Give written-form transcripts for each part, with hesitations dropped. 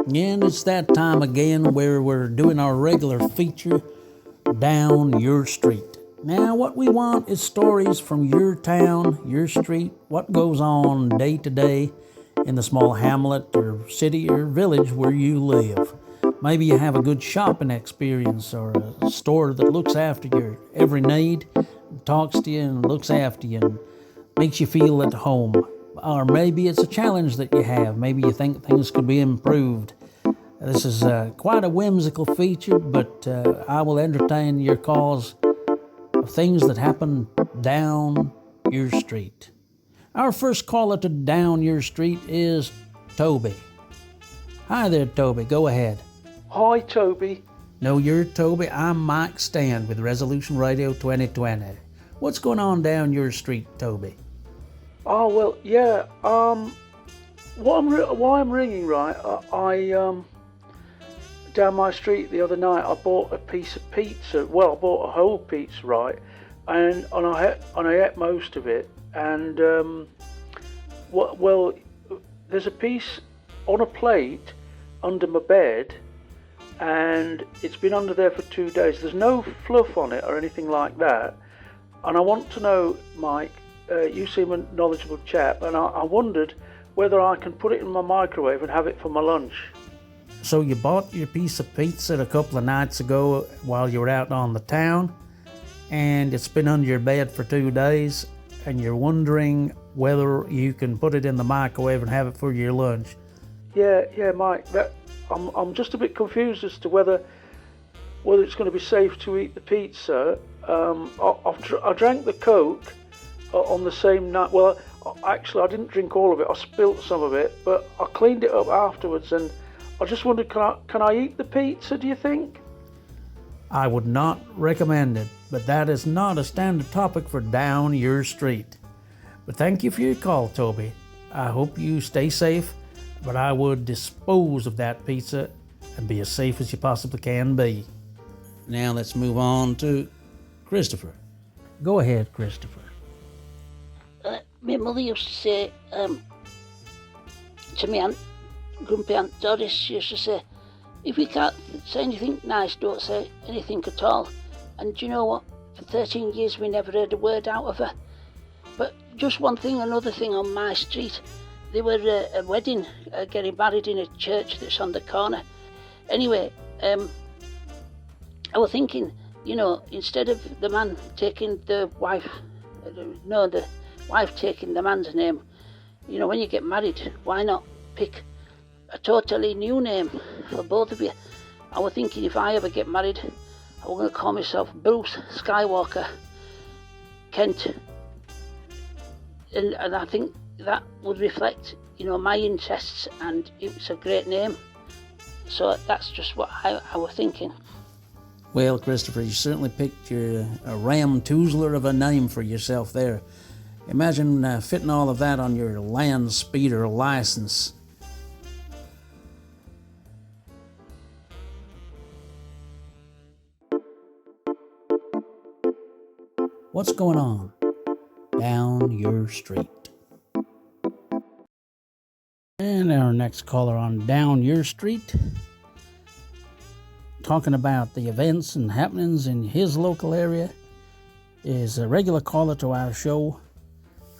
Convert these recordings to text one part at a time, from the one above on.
And it's that time again where we're doing our regular feature, Down Your Street. Now, what we want is stories from your town, your street, what goes on day to day in the small hamlet or city or village where you live. Maybe you have a good shopping experience or a store that looks after your every need, talks to you and looks after you and makes you feel at home. Or maybe it's a challenge that you have. Maybe you think things could be improved. This is quite a whimsical feature, but I will entertain your calls of things that happen down your street. Our first caller to Down Your Street is Toby. Hi there, Toby. Go ahead. Hi, Toby. No, you're Toby. I'm Mike Stand with Resolution Radio 2020. What's going on down your street, Toby? Oh, well, yeah. Why I'm ringing, right? I down my street the other night, I bought a piece of pizza. Well, I bought a whole pizza, right? And I ate most of it. And well, there's a piece on a plate under my bed, and it's been under there for 2 days. There's no fluff on it or anything like that. And I want to know, Mike, you seem a knowledgeable chap, and I wondered whether I can put it in my microwave and have it for my lunch. So you bought your piece of pizza a couple of nights ago while you were out on the town, and it's been under your bed for 2 days, and you're wondering whether you can put it in the microwave and have it for your lunch. Yeah, Mike. I'm just a bit confused as to whether it's going to be safe to eat the pizza. I drank the Coke on the same night. Well, actually, I didn't drink all of it. I spilt some of it, but I cleaned it up afterwards, and I just wondered, can I eat the pizza, do you think? I would not recommend it, but that is not a standard topic for Down Your Street. But thank you for your call, Toby. I hope you stay safe, but I would dispose of that pizza and be as safe as you possibly can be. Now let's move on to Christopher. Go ahead, Christopher. My mother used to say to me aunt, Grumpy Aunt Doris, she used to say, if you can't say anything nice, don't say anything at all. And do you know what? For 13 years we never heard a word out of her. But just another thing on my street. They were a wedding, getting married in a church that's on the corner. Anyway, I was thinking, instead of the man taking the wife, the wife taking the man's name, when you get married, why not pick a totally new name for both of you? I was thinking if I ever get married, I was going to call myself Bruce Skywalker Kent. And I think that would reflect, my interests, and it's a great name. So that's just what I was thinking. Well, Christopher, you certainly picked a ram toozler of a name for yourself there. Imagine fitting all of that on your land speeder license. What's going on down your street? And our next caller on Down Your Street, talking about the events and happenings in his local area, is a regular caller to our show.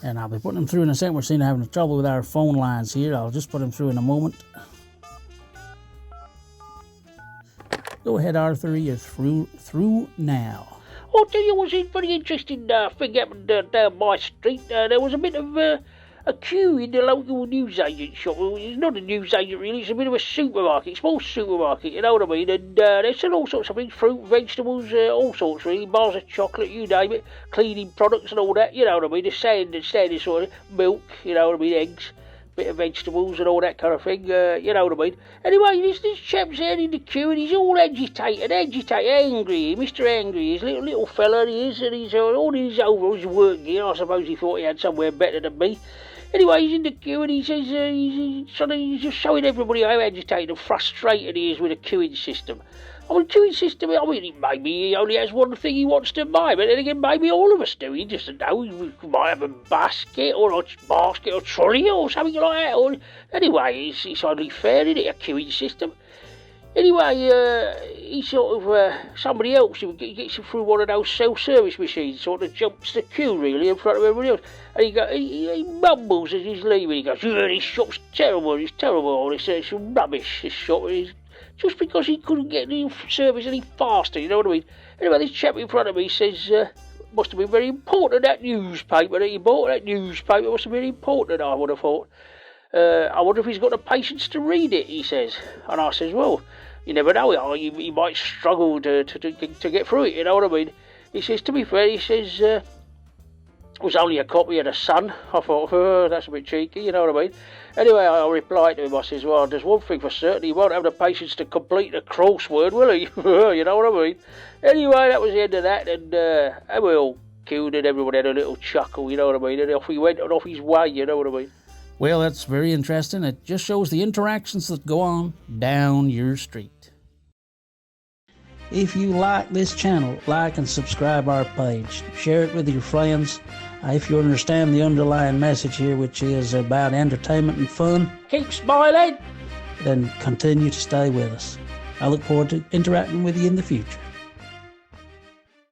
And I'll be putting him through in a second. We're seeing having trouble with our phone lines here. I'll just put him through in a moment. Go ahead, Arthur. You're through now. I'll tell you what's a very interesting thing happened down my street. There was a bit of a queue in the local newsagent shop. Well, it's not a newsagent really, it's a bit of a supermarket, small supermarket, you know what I mean? And they sell all sorts of things, fruit, vegetables, all sorts really, bars of chocolate, you name it, cleaning products and all that, you know what I mean? The standard sort of milk, you know what I mean, eggs, bit of vegetables and all that kind of thing, you know what I mean? Anyway, this chap's there in the queue and he's all agitated, angry, Mr. Angry, he's a little fella he is, and he's all in his overalls working, I suppose he thought he had somewhere better than me. Anyway, he's in the queue and he says he's just showing everybody how agitated and frustrated he is with the queuing system. I mean, queuing system, I mean, maybe he only has one thing he wants to buy, but then again, maybe all of us do. He doesn't know. He might have a basket or trolley or something like that. Or, anyway, it's only fair, isn't it, a queuing system? Anyway, he sort of, somebody else, he gets him through one of those self-service machines, sort of jumps the queue, really, in front of everybody else. And he mumbles as he's leaving. He goes, this shop's terrible, it's terrible, it's rubbish, this shop. Just because he couldn't get any service any faster, you know what I mean? Anyway, this chap in front of me says, must have been very important, that newspaper that he bought. That newspaper must have been important, I would have thought. I wonder if he's got the patience to read it, he says. And I says, well, you never know, he might struggle to get through it, you know what I mean? He says, to be fair, he says, it was only a copy of The Sun. I thought, that's a bit cheeky, you know what I mean? Anyway, I replied to him, I says, well, there's one thing for certain, he won't have the patience to complete the crossword, will he? You know what I mean? Anyway, that was the end of that, and we all queued and everyone had a little chuckle, you know what I mean? And off he went and off his way, you know what I mean? Well, that's very interesting. It just shows the interactions that go on down your street. If you like this channel, like and subscribe our page. Share it with your friends. If you understand the underlying message here, which is about entertainment and fun, keep smiling, then continue to stay with us. I look forward to interacting with you in the future.